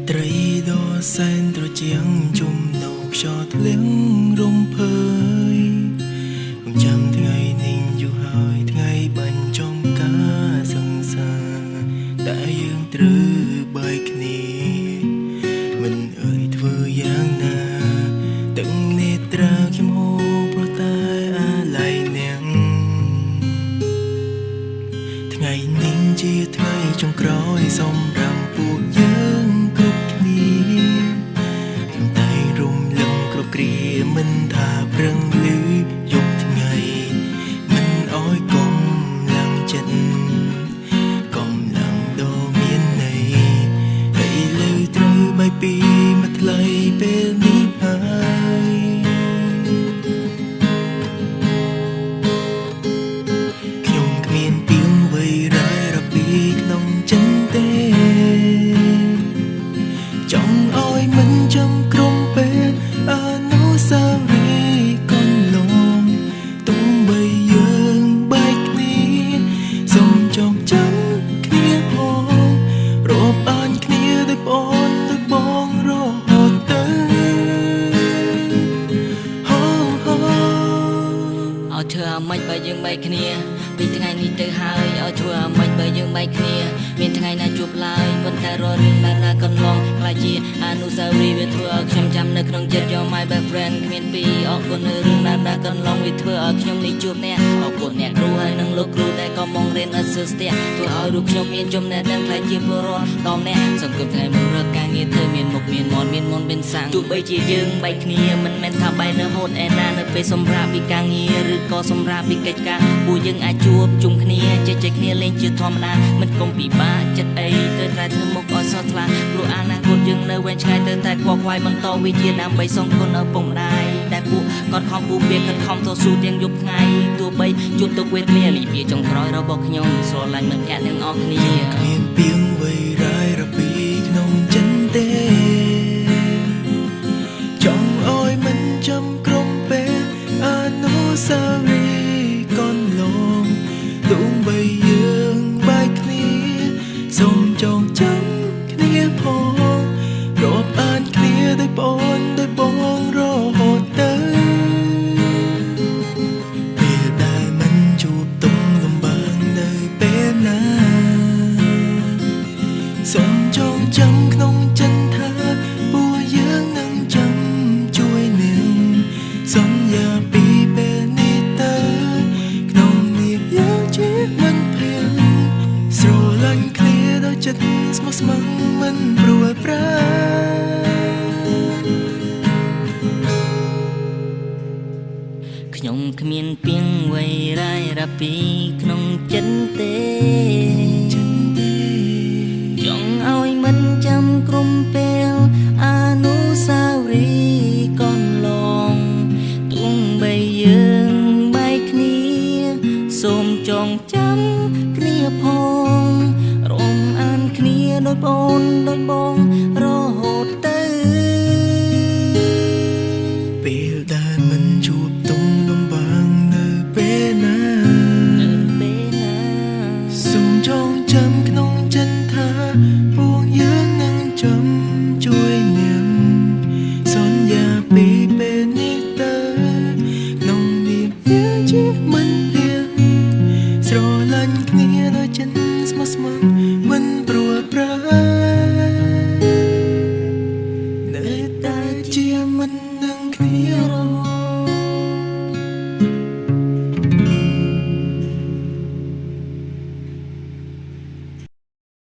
ត្រីដ៏សែនត្រជាងជុំនៅខ្យល់ធ្លៀងរំភើយខ្ញុំចាំថ្ងៃនេះយូរហើយថ្ងៃបញ្ចប់ការសង្សារតែយើងត្រូវបែកគ្នាមិនអើយធ្វើយ៉ាងណាទាំងនេត្រាខ្ញុំហូរព្រោះតែអាឡ័យនាងថ្ងៃនេះជាថ្ងៃចុងក្រោយសម្រាប់ពួកយើងគ្រប់គ្នាខ្ញុំតែរំលឹងគ្រប់គ្រាមិនថាព្រឹងឬយប់ថ្ងៃមិនអោយកុំឡើងចិត្តកំឡងដ៏មានន័យហើយលើត្រូវបីពីមកថ្លៃពេលនេះហើយខ្ញុំគ្មានពីងអ្វីរាយរពីក្នុងចិត្តទេចង់ឲ្យមិនចាំក្រុមពេលអនុស្សាវរីយ៍កន្លងទោះបីយើងបែកគ្នាសូមចងចាំគ្នាផងរាប់អានគ្នាដោយប្អូនដោយបងរហូតទៅឲ្យធ្វើអាម៉េចបើយើងបែកគ្នាពីថ្ងៃនេះទៅហើយឲ្យធ្វើអាម៉េចបើយើងបែកគ្នាមានថ្ងៃណាជួបឡើយប៉ុន្តែរាល់រឿងដែលកន្លងខ្លាចជាអនុស្សាវរីយ៍វាធ្វើឲ្យខ្ញុំចាំនៅក្នុងចិត្ត You're my best friend គ្មានពីរអរគុណនៅរឿងដែលកន្លងវាធ្វើឲ្យខ្ញុំនេះជួបអ្នកអរគុណអ្នកគ្រូហើយនិងលោកគ្រូដែលក៏មករៀនអត់សើស្ទះធ្វើឲ្យរូបខ្ញុំមានចំណេះដឹងខ្លាចជាពលរដ្ឋតអ្នកសង្គមថ្ងៃមួយរកការងារធ្វើមានមុខមានមាត់មានមុនមានសាំងទោះបីជាយើងបែកគ្នាមិនមែនថាបែករហូតឯណានៅពេលសម្រាប់ពីការងារឬក៏សម្រាប់ពីកិច្ចការពួកយើងអាចជួបជុំគ្នាជជែកគ្នាលេងជាធម្មតាមិនកុំពិបាកចិត្តអីទៅតែធ្វើមុខឲ្យសោះថ្លាព្រោះអនាគតយើងនៅវែងឆ្ងាយទៅតែខ្វល់ខ្វាយបន្តវិជាដើម្បីសងគុណឪពុកម្ដាយដែលពួកគាត់ខំពូពៀខិតខំតស៊ូទាំងយប់ថ្ងៃទោះបីជួបទុកវេទនាលីវាចុងក្រោយរបស់ខ្ញុំស្រឡាញ់មិត្តភក្តិទាំងអស់គ្នាគ្មានពីងអ្វីរាយរពីក្នុងចិត្តទេចង់ឲ្យមិនចាំក្រុមពេលអនុស្សាវរីយ៍កន្លងទោះបីយើងបែកគ្នាសូមចងចាំគ្នាផងរាប់អានគ្នាដោយប្អូនដោយបងរហូតទៅពេលដែលមិនជួបទុំលំបាកនៅពេលណាសូមចងចាំក្នុងចិត្តថាពួកយើងនឹងចាំជួយនាងសន្យាពីពេលនេះទៅក្នុងនាមយើងជាមិត្តភក្តិស្រឡាញ់គ្នាដោយចិត្តស្មោះស្ម័គ្រមិនព្រួយប្រាខ្ញុំគ្មានពីងអ្វីរាយរ៉ាពីក្នុងចិត្តទេចង់ឲ្យមិនចាំក្រុមពេលអនុស្សាវរីយ៍កន្លងទោះបីយើងបែកគ្នាសូមចងចាំគ្នាផងរំអានគ្នាដូចប្អូនដូចបងរហូតទៅពេលដែលមិនជួបទុំលំបាកនៅពេលណាសូមចងចាំ